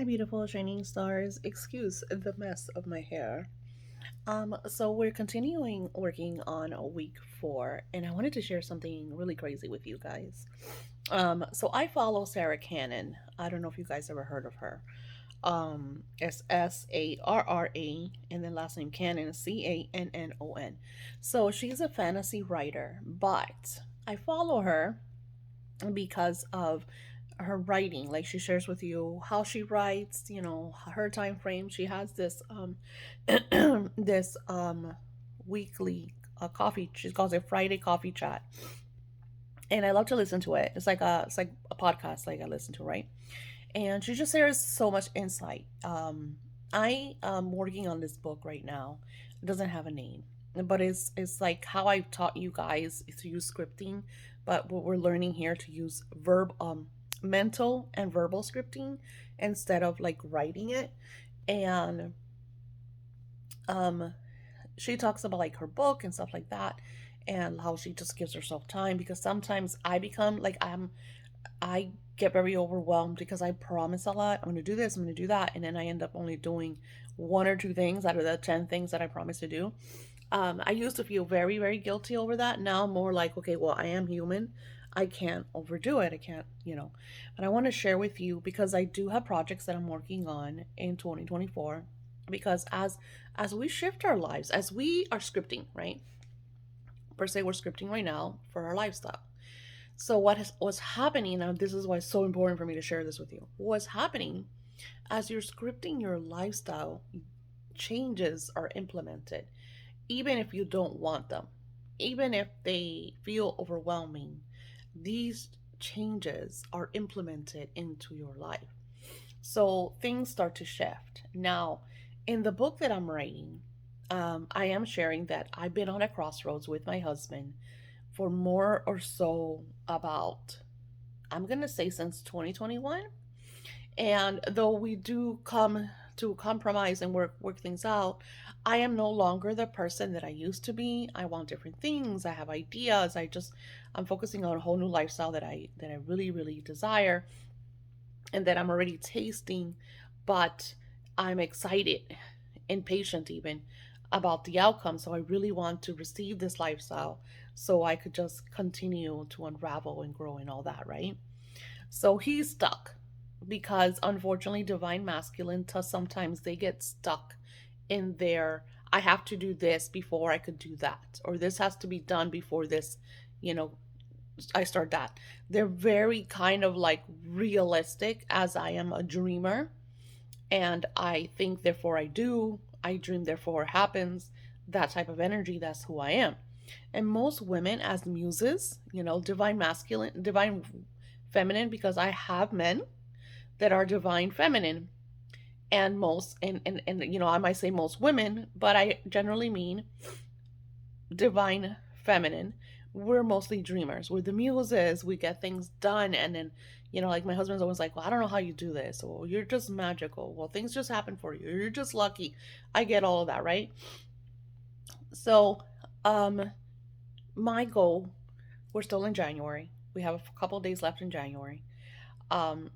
Hi, beautiful shining stars. Excuse the mess of my hair. So we're continuing working on week 4, and I wanted to share something really crazy with you guys. So I follow Sarah Cannon. I don't know if you guys ever heard of her. Sarra, and then last name Cannon, Cannon. So she's a fantasy writer, but I follow her because of her writing. Like, she shares with you how she writes, her time frame. She has this this weekly coffee, she calls it Friday coffee chat, and I love to listen to it. It's like a podcast, like I listen to, right? And she just shares so much insight. I am working on this book right now. It doesn't have a name, but it's like how I taught you guys to use scripting, but what we're learning here to use mental and verbal scripting instead of like writing it. And um she talks about like her book and stuff like that, and how she just gives herself time, because sometimes I become like I get very overwhelmed because I promise a lot. I'm going to do this, I'm going to do that. And then I end up only doing one or two things out of the 10 things that I promised to do. I used to feel very, very guilty over that. Now I'm more like, okay, well, I am human. I can't overdo it. I can't. But I want to share with you because I do have projects that I'm working on in 2024. Because as we shift our lives, as we are scripting, right? Per se, we're scripting right now for our lifestyle. So what's happening now? This is why it's so important for me to share this with you. What's happening as you're scripting your lifestyle? Changes are implemented, even if you don't want them, even if they feel overwhelming. These changes are implemented into your life, so things start to shift. Now, in the book that I'm writing, I am sharing that I've been on a crossroads with my husband for more or so about, I'm going to say, since 2021. And though we do come to compromise and work things out, I am no longer the person that I used to be. I want different things. I have ideas. I'm focusing on a whole new lifestyle that I really, really desire and that I'm already tasting, but I'm excited, impatient even, about the outcome. So I really want to receive this lifestyle so I could just continue to unravel and grow and all that, right? So he's stuck because unfortunately divine masculine sometimes they get stuck in their, I have to do this before I could do that, or this has to be done before this, you know, I start that. They're very kind of like realistic, as I am a dreamer, and I think therefore I do, I dream therefore it happens. That type of energy, that's who I am. And most women as muses, divine masculine, divine feminine, because I have men that are divine feminine, and most and I might say most women, but I generally mean divine feminine. We're mostly dreamers. We're the muses. We get things done. And then, like my husband's always like, well, I don't know how you do this. Or you're just magical. Well, things just happen for you. You're just lucky. I get all of that, right? So, um, my goal, we're still in January. We have a couple of days left in January, um,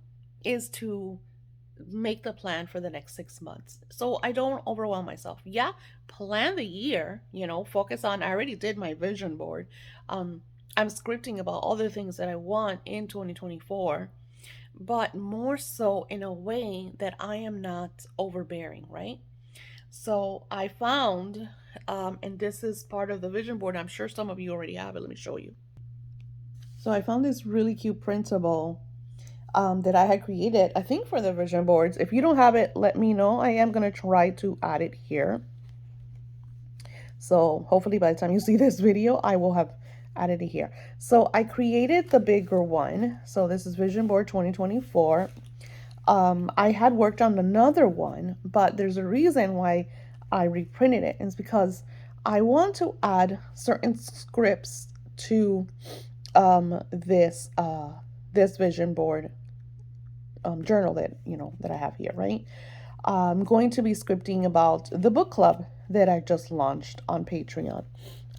is to make the plan for the next 6 months so I don't overwhelm myself. Yeah, plan the year, focus on, I already did my vision board. um I'm scripting about all the things that I want in 2024, but more so in a way that I am not overbearing, right? So I found, and this is part of the vision board, I'm sure some of you already have it, let me show you. So I found this really cute printable, that I had created, I think for the vision boards. If you don't have it, let me know. I am going to try to add it here. So hopefully by the time you see this video, I will have added it here. So I created the bigger one. So this is Vision Board 2024. I had worked on another one, but there's a reason why I reprinted it. And it's because I want to add certain scripts to this vision board journal that I have here, right? I'm going to be scripting about the book club that I just launched on Patreon,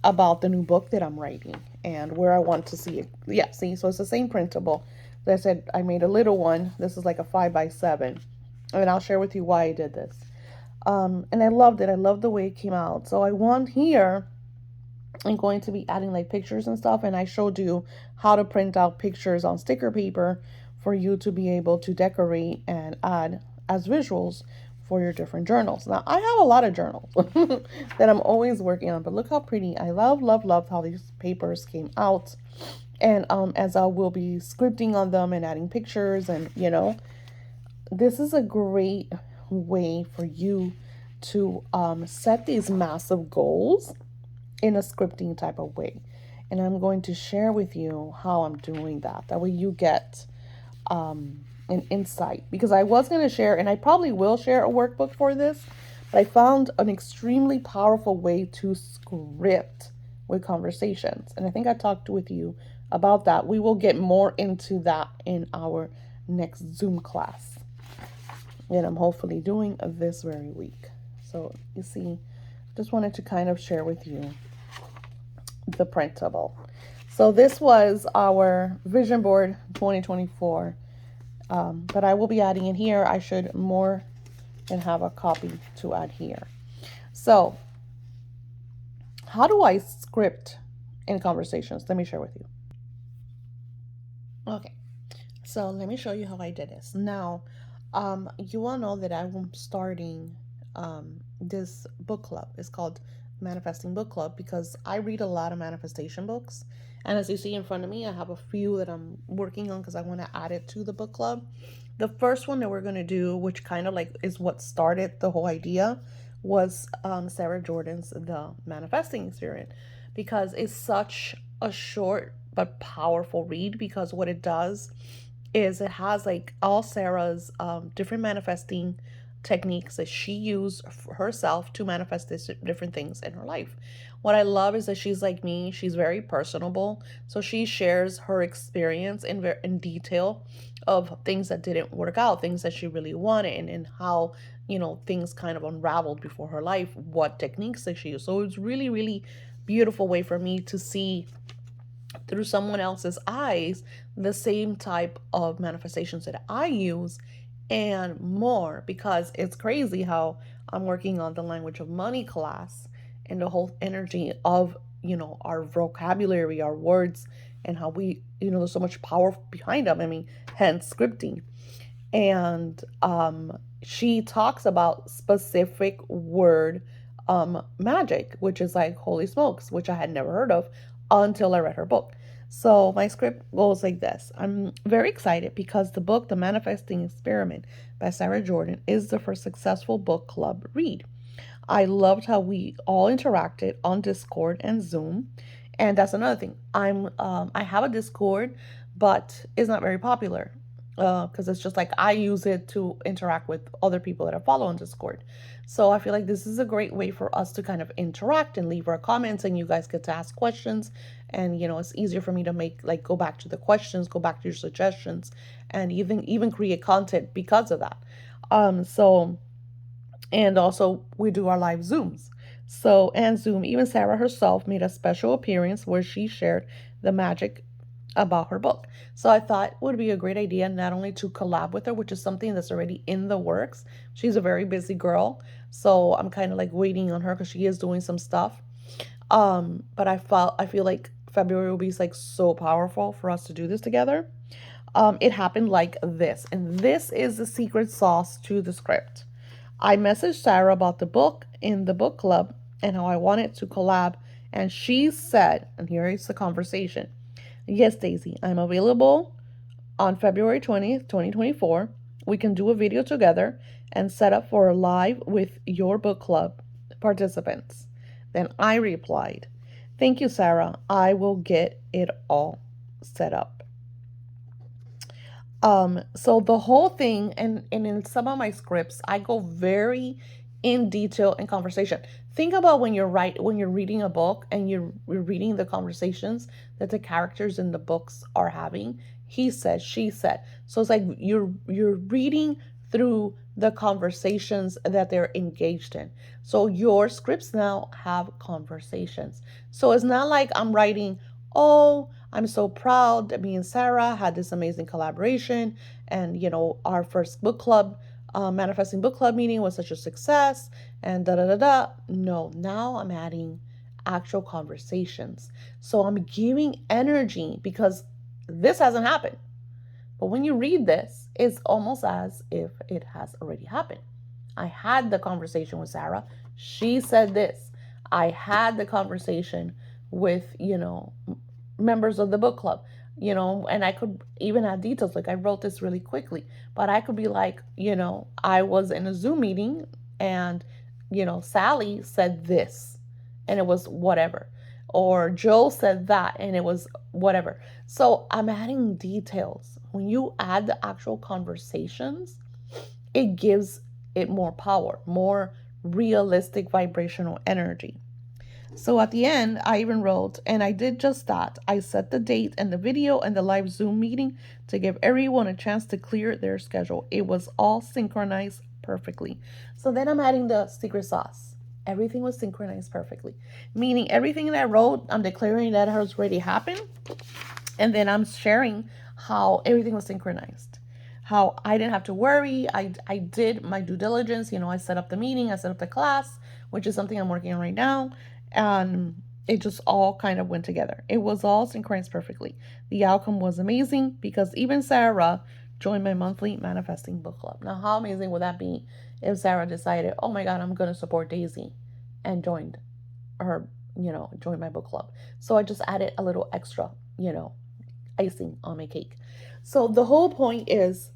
about the new book that I'm writing and where I want to see it. Yeah, see, so it's the same printable. As I said, I made a little one. This is like a 5x7. and I'll share with you why I did this. And I loved it. I loved the way it came out. So I want here, I'm going to be adding like pictures and stuff. And I showed you how to print out pictures on sticker paper for you to be able to decorate and add as visuals for your different journals. Now, I have a lot of journals that I'm always working on, but look how pretty. I love, love, love how these papers came out. And as I will be scripting on them and adding pictures, and this is a great way for you to set these massive goals in a scripting type of way. And I'm going to share with you how I'm doing that. That way you get an insight. Because I was going to share, and I probably will share a workbook for this, but I found an extremely powerful way to script with conversations. And I think I talked with you about that. We will get more into that in our next Zoom class. And I'm hopefully doing this very week. So you see, just wanted to kind of share with you the printable. So this was our vision board 2024. But I will be adding in here. I should more than have a copy to add here. So how do I script in conversations? Let me share with you. Okay. So let me show you how I did this. Now, you all know that I'm starting this book club. It's called Manifesting Book Club because I read a lot of manifestation books. And as you see in front of me, I have a few that I'm working on because I want to add it to the book club. The first one that we're going to do, which kind of like is what started the whole idea, was Sarah Jordan's The Manifesting Experience because it's such a short but powerful read because what it does is it has like all Sarah's different manifesting techniques that she used herself to manifest this different things in her life. What I love is that she's like me, she's very personable. So she shares her experience in detail of things that didn't work out, things that she really wanted, and how, things kind of unraveled before her life, what techniques that she used. So it's really, really beautiful way for me to see through someone else's eyes the same type of manifestations that I use and more, because it's crazy how I'm working on the language of money class and the whole energy of our vocabulary, our words, and how we there's so much power behind them. I mean, hence scripting. And she talks about specific word magic, which is like holy smokes, which I had never heard of until I read her book. So my script goes like this. I'm very excited because the book, The Manifesting Experiment by Sarah Jordan, is the first successful book club read. I loved how we all interacted on Discord and Zoom. And that's another thing. I have a Discord, but it's not very popular because it's just like I use it to interact with other people that I follow on Discord. So I feel like this is a great way for us to kind of interact and leave our comments, and you guys get to ask questions. And it's easier for me to make like go back to the questions, go back to your suggestions, and even create content because of that. So and also we do our live Zooms. So and Zoom, even Sarah herself made a special appearance where she shared the magic about her book. So I thought it would be a great idea not only to collab with her, which is something that's already in the works. She's a very busy girl, so I'm kind of like waiting on her because she is doing some stuff. But I feel like February will be like so powerful for us to do this together. It happened like this, and this is the secret sauce to the script. I messaged Sarah about the book in the book club and how I wanted to collab, and she said, and here is the conversation. Yes, Daisy, I'm available on February 20th, 2024. We can do a video together and set up for a live with your book club participants. Then I replied, thank you, Sarah. I will get it all set up. So the whole thing, and in some of my scripts, I go very in detail in conversation. Think about when you're reading a book and you're reading the conversations that the characters in the books are having. He said, she said. So it's like you're reading through the conversations that they're engaged in. So your scripts now have conversations. So it's not like I'm writing, oh, I'm so proud that me and Sarah had this amazing collaboration and our first book club manifesting book club meeting was such a success and da da da da. No, now I'm adding actual conversations. So I'm giving energy because this hasn't happened. But when you read this, it's almost as if it has already happened. I had the conversation with Sarah. She said this. I had the conversation with, members of the book club, and I could even add details. Like I wrote this really quickly, but I could be like, I was in a Zoom meeting and, Sally said this and it was whatever. Or Joe said that and it was whatever. So I'm adding details. When you add the actual conversations, it gives it more power, more realistic vibrational energy. So at the end, I even wrote, and I did just that. I set the date and the video and the live Zoom meeting to give everyone a chance to clear their schedule. It was all synchronized perfectly. So then I'm adding the secret sauce. Everything was synchronized perfectly, meaning everything that I wrote, I'm declaring that has already happened. And then I'm sharing how everything was synchronized, how I didn't have to worry. I did my due diligence. I set up the meeting, I set up the class, which is something I'm working on right now. And it just all kind of went together. It was all synchronized perfectly. The outcome was amazing because even Sarah joined my monthly manifesting book club. Now, how amazing would that be if Sarah decided, oh my God, I'm going to support Daisy and joined my book club? So I just added a little extra, icing on my cake. So the whole point is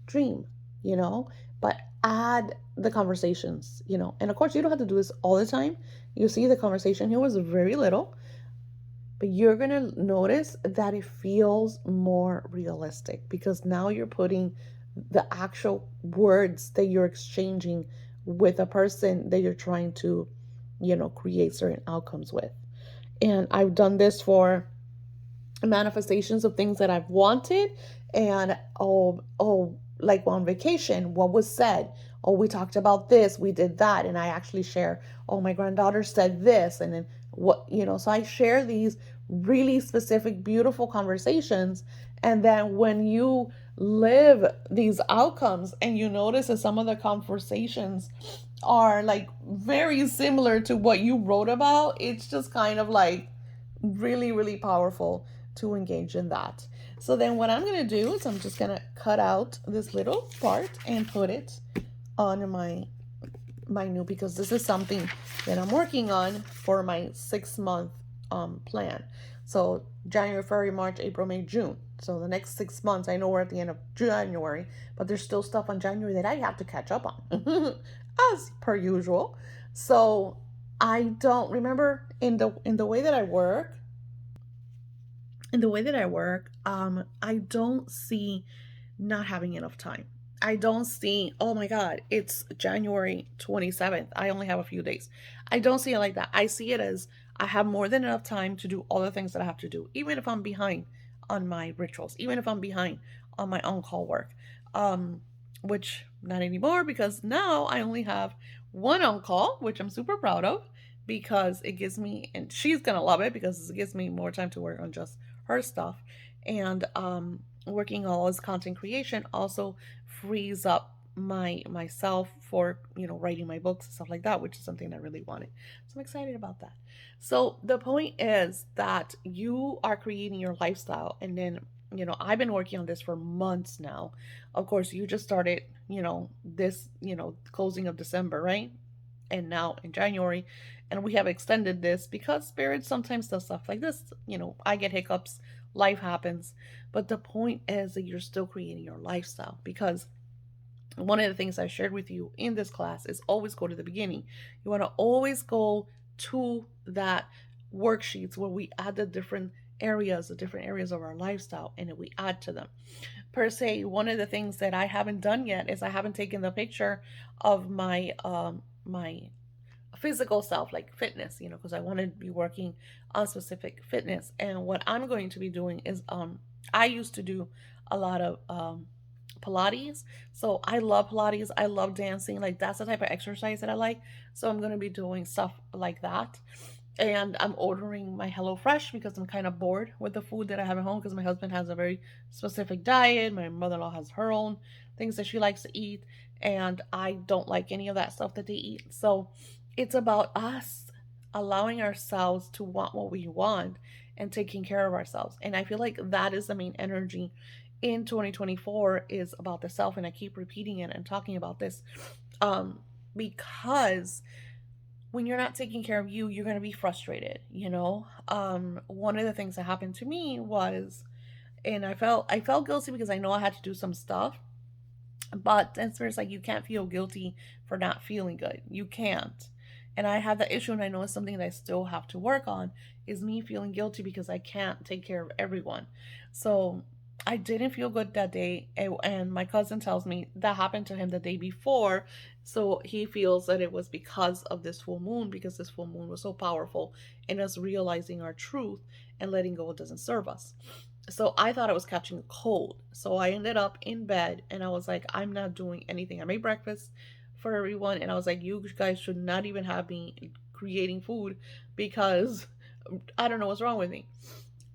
dream, you know, but add the conversations, and of course you don't have to do this all the time. You see the conversation here was very little, but you're going to notice that it feels more realistic because now you're putting the actual words that you're exchanging with a person that you're trying to, create certain outcomes with. And I've done this for manifestations of things that I've wanted. And like on vacation, what was said? Oh, we talked about this, we did that, and I actually share, oh, my granddaughter said this, and then what, so I share these really specific, beautiful conversations. And then when you live these outcomes and you notice that some of the conversations are like very similar to what you wrote about, it's just kind of like really, really powerful to engage in that. So then what I'm going to do is I'm just going to cut out this little part and put it on my new, because this is something that I'm working on for my 6 month plan. So January, February, March, April, May, June. So the next 6 months, I know we're at the end of January, but there's still stuff on January that I have to catch up on, as per usual. So I don't remember in the way that I work. I don't see not having enough time. I don't see, oh my God, it's January 27th. I only have a few days. I don't see it like that. I see it as I have more than enough time to do all the things that I have to do, even if I'm behind on my rituals, even if I'm behind on my on call work. Which not anymore, because now I only have one on call, which I'm super proud of because it gives me, and she's going to love it because it gives me more time to work on just her stuff. And working on all this content creation also frees up myself for writing my books and stuff like that, which is something I really wanted. So I'm excited about that. So the point is that you are creating your lifestyle, and then I've been working on this for months now. Of course, you just started this closing of December, right? And now in January, and we have extended this because spirit sometimes does stuff like this. I get hiccups, life happens, but the point is that you're still creating your lifestyle, because one of the things I shared with you in this class is always go to the beginning. You want to always go to that worksheets where we add the different areas of our lifestyle, and we add to them. Per se, one of the things that I haven't done yet is I haven't taken the picture of my physical self, like fitness, because I want to be working on specific fitness. And what I'm going to be doing is I used to do a lot of Pilates. So I love Pilates. I love dancing. Like that's the type of exercise that I like. So I'm going to be doing stuff like that. And I'm ordering my HelloFresh because I'm kind of bored with the food that I have at home, because my husband has a very specific diet. My mother-in-law has her own things that she likes to eat. and I don't like any of that stuff that they eat. So it's about us allowing ourselves to want what we want and taking care of ourselves. And I feel like that is the main energy in 2024 is about the self. And I keep repeating it and talking about this um, because when you're not taking care of you, you're going to be frustrated, you know? One of the things that happened to me was, and I felt guilty because I know I had to do some stuff, but then it's like you can't feel guilty for not feeling good. You can't. And I have that issue, and I know it's something that I still have to work on, is me feeling guilty because I can't take care of everyone. So I didn't feel good that day, and my cousin tells me that happened to him the day before. So he feels that it was because of this full moon, because this full moon was so powerful in us realizing our truth and letting go doesn't serve us. So I thought I was catching a cold. So I ended up in bed and I was like, I'm not doing anything. I made breakfast for everyone and I was like, you guys should not even have me creating food because I don't know what's wrong with me.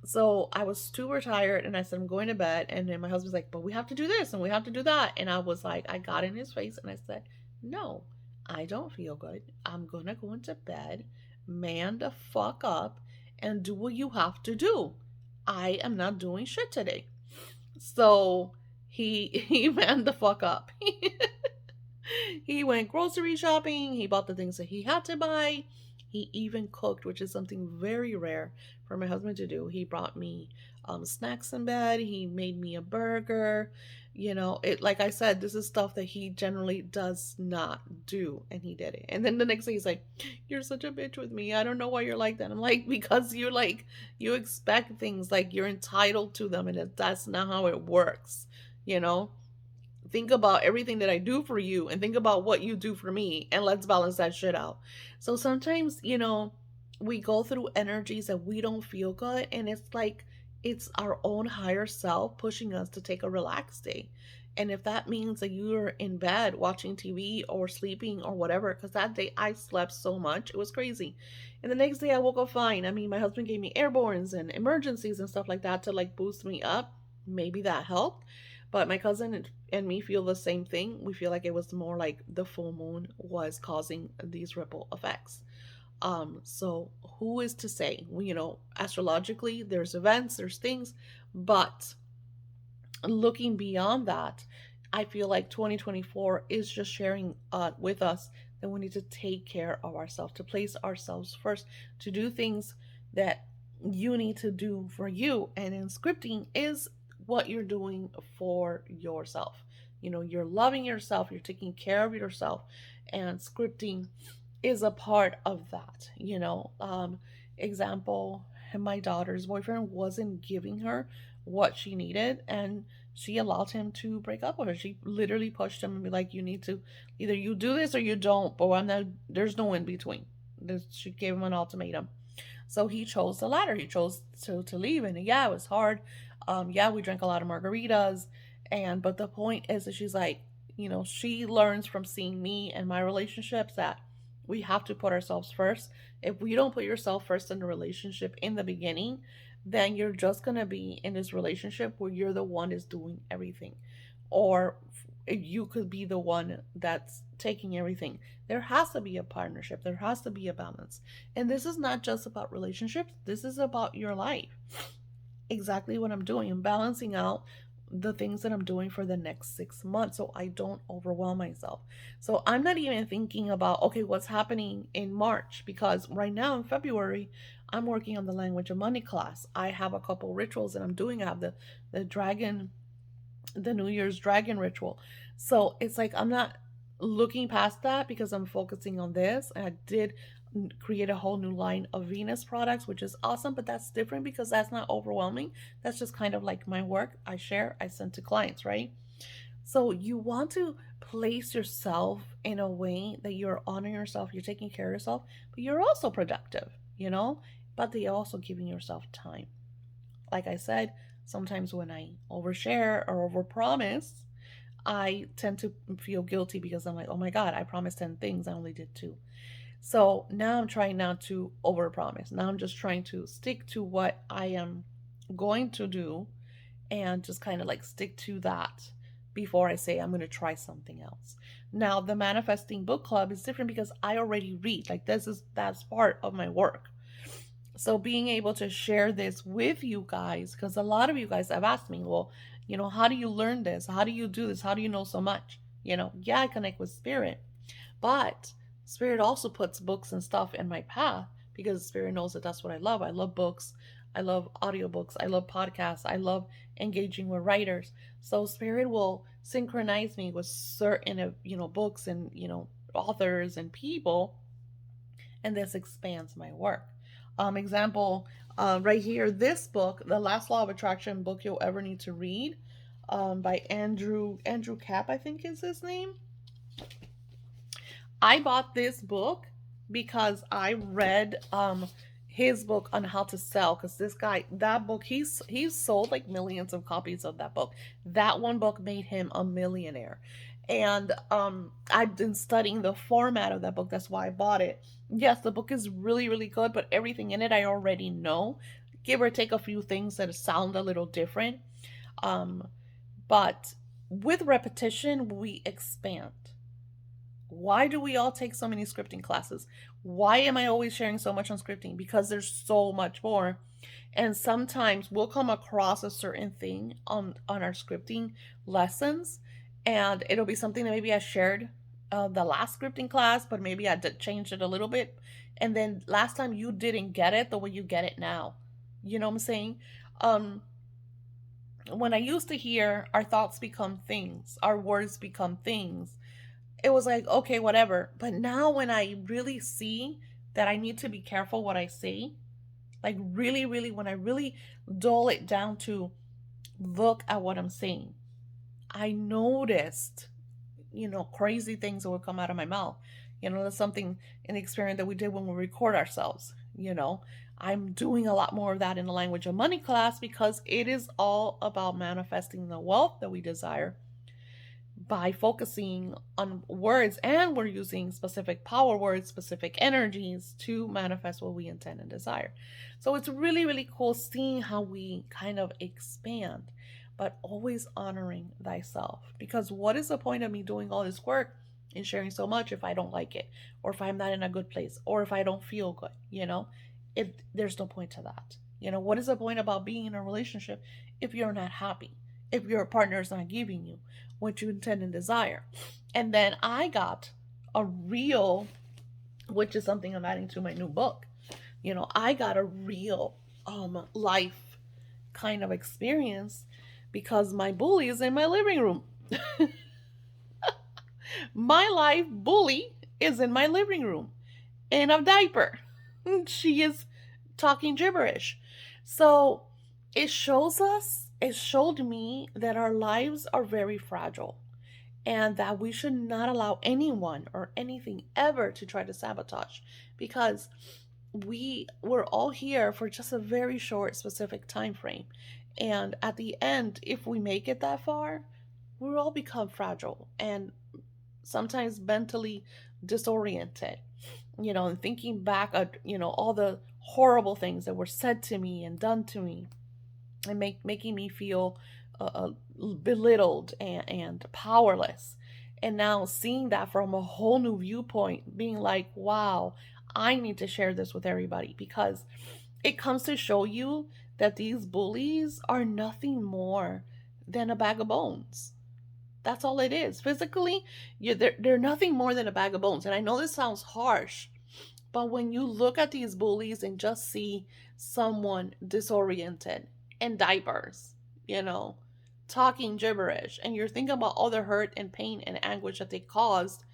So I was super tired and I said, I'm going to bed. And then my husband's like, but we have to do this and we have to do that. And I was like, I got in his face and I said, no, I don't feel good. I'm going to go into bed, man the fuck up, and do what you have to do. I am not doing shit today. So he manned the fuck up. He went grocery shopping. He bought the things that he had to buy. He even cooked, which is something very rare for my husband to do. He brought me snacks in bed. He made me a burger. You know, it like I said, this is stuff that he generally does not do, and he did it. And then the next day, he's like, "You're such a bitch with me. I don't know why you're like that." I'm like, "Because you're like you expect things like you're entitled to them, and that's not how it works." You know, think about everything that I do for you and think about what you do for me and let's balance that shit out. So sometimes, you know, we go through energies that we don't feel good and it's like it's our own higher self pushing us to take a relaxed day. And if that means that you're in bed watching TV or sleeping or whatever, because that day I slept so much, it was crazy. And the next day I woke up fine. I mean, my husband gave me airborns and emergencies and stuff like that to like boost me up. Maybe that helped. But my cousin and me feel the same thing. We feel like it was more like the full moon was causing these ripple effects. So who is to say? You know, astrologically, there's events, there's things, but looking beyond that, I feel like 2024 is just sharing with us that we need to take care of ourselves, to place ourselves first, to do things that you need to do for you. And in scripting is what you're doing for yourself. You know, you're loving yourself, you're taking care of yourself, and scripting is a part of that. Example, my daughter's boyfriend wasn't giving her what she needed, and she allowed him to break up with her. She literally pushed him and be like, "You need to either you do this or you don't." But I'm not. There's no in between. She gave him an ultimatum. So he chose the latter. He chose to leave, and yeah, it was hard. Yeah, we drank a lot of margaritas, and but the point is that she's like, she learns from seeing me and my relationships that we have to put ourselves first. If we don't put yourself first in the relationship in the beginning, then you're just gonna be in this relationship where you're the one is doing everything, or you could be the one that's taking everything. There has to be a partnership. There has to be a balance. And this is not just about relationships. This is about your life. Exactly what I'm doing. I'm balancing out the things that I'm doing for the next 6 months so I don't overwhelm myself. So I'm not even thinking about, okay, what's happening in March, because right now in February, I'm working on the language of money class. I have a couple rituals that I'm doing. I have the dragon, the New Year's dragon ritual. So it's like I'm not looking past that because I'm focusing on this. And I did create a whole new line of Venus products, which is awesome, but that's different because that's not overwhelming. That's just kind of like my work I share, I send to clients, right? So you want to place yourself in a way that you're honoring yourself, you're taking care of yourself, but you're also productive, but you're also giving yourself time. Like I said, sometimes when I overshare or overpromise, I tend to feel guilty because I'm like, oh my God, I promised 10 things, I only did two. So now I'm trying not to overpromise. Now I'm just trying to stick to what I am going to do and just kind of like stick to that before I say I'm going to try something else. Now, the manifesting book club is different because I already read. Like, that's part of my work. So being able to share this with you guys, because a lot of you guys have asked me, well, how do you learn this? How do you do this? How do you know so much? Yeah, I connect with spirit, but spirit also puts books and stuff in my path because spirit knows that that's what I love. I love books. I love audiobooks. I love podcasts. I love engaging with writers. So spirit will synchronize me with certain, books and, authors and people, and this expands my work. Example, right here, this book, The Last Law of Attraction, book you'll ever need to read, by Andrew Cap, I think is his name. I bought this book because I read his book on how to sell, because this guy, that book, he's sold like millions of copies of that book. That one book made him a millionaire. And I've been studying the format of that book. That's why I bought it. Yes, the book is really, really good, but everything in it I already know. Give or take a few things that sound a little different. Um, but with repetition, we expand. Why do we all take so many scripting classes? Why am I always sharing so much on scripting? Because there's so much more. And sometimes we'll come across a certain thing on our scripting lessons, and it'll be something that maybe I shared the last scripting class, but maybe I did change it a little bit. And then last time you didn't get it the way you get it now. You know what I'm saying? Um, when I used to hear our thoughts become things, our words become things, it was like, okay, whatever. But now when I really see that I need to be careful what I say, like really, really, when I really dull it down to look at what I'm saying, I noticed, crazy things that would come out of my mouth. That's something, an experiment that we did when we record ourselves. I'm doing a lot more of that in the language of money class because it is all about manifesting the wealth that we desire by focusing on words, and we're using specific power words, specific energies to manifest what we intend and desire. So it's really, really cool seeing how we kind of expand, but always honoring thyself. Because what is the point of me doing all this work and sharing so much if I don't like it, or if I'm not in a good place, or if I don't feel good? There's no point to that. What is the point about being in a relationship if you're not happy, if your partner is not giving you what you intend and desire? And then I got a real, which is something I'm adding to my new book. I got a real life kind of experience because my bully is in my living room. My life bully is in my living room in a diaper. She is talking gibberish. So it showed me that our lives are very fragile and that we should not allow anyone or anything ever to try to sabotage, because we're all here for just a very short specific time frame, and at the end, if we make it that far, we'll all become fragile and sometimes mentally disoriented, and thinking back at all the horrible things that were said to me and done to me, and making me feel belittled and powerless. And now seeing that from a whole new viewpoint, being like, wow, I need to share this with everybody, because it comes to show you that these bullies are nothing more than a bag of bones. That's all it is. Physically, they're nothing more than a bag of bones. And I know this sounds harsh, but when you look at these bullies and just see someone disoriented in diapers, you know, talking gibberish, and you're thinking about all the hurt and pain and anguish that they caused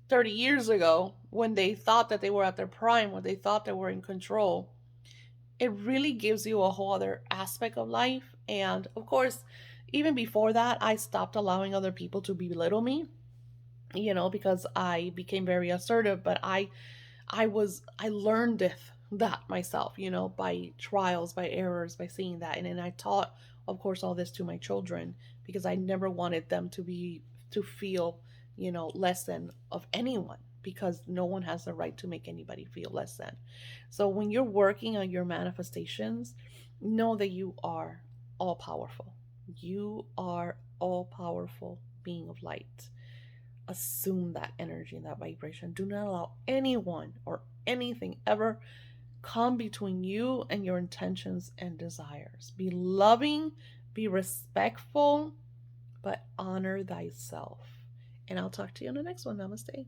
30 years ago when they thought that they were at their prime, when they thought they were in control, it really gives you a whole other aspect of life. And of course, even before that, I stopped allowing other people to belittle me, because I became very assertive, but I learned that myself, by trials, by errors, by seeing that. And then I taught, of course, all this to my children because I never wanted them to feel, less than of anyone, because no one has the right to make anybody feel less than. So when you're working on your manifestations, know that you are all powerful. You are all powerful being of light. assume that energy and that vibration. Do not allow anyone or anything ever come between you and your intentions and desires. Be loving, be respectful, but honor thyself. And I'll talk to you in the next one. Namaste.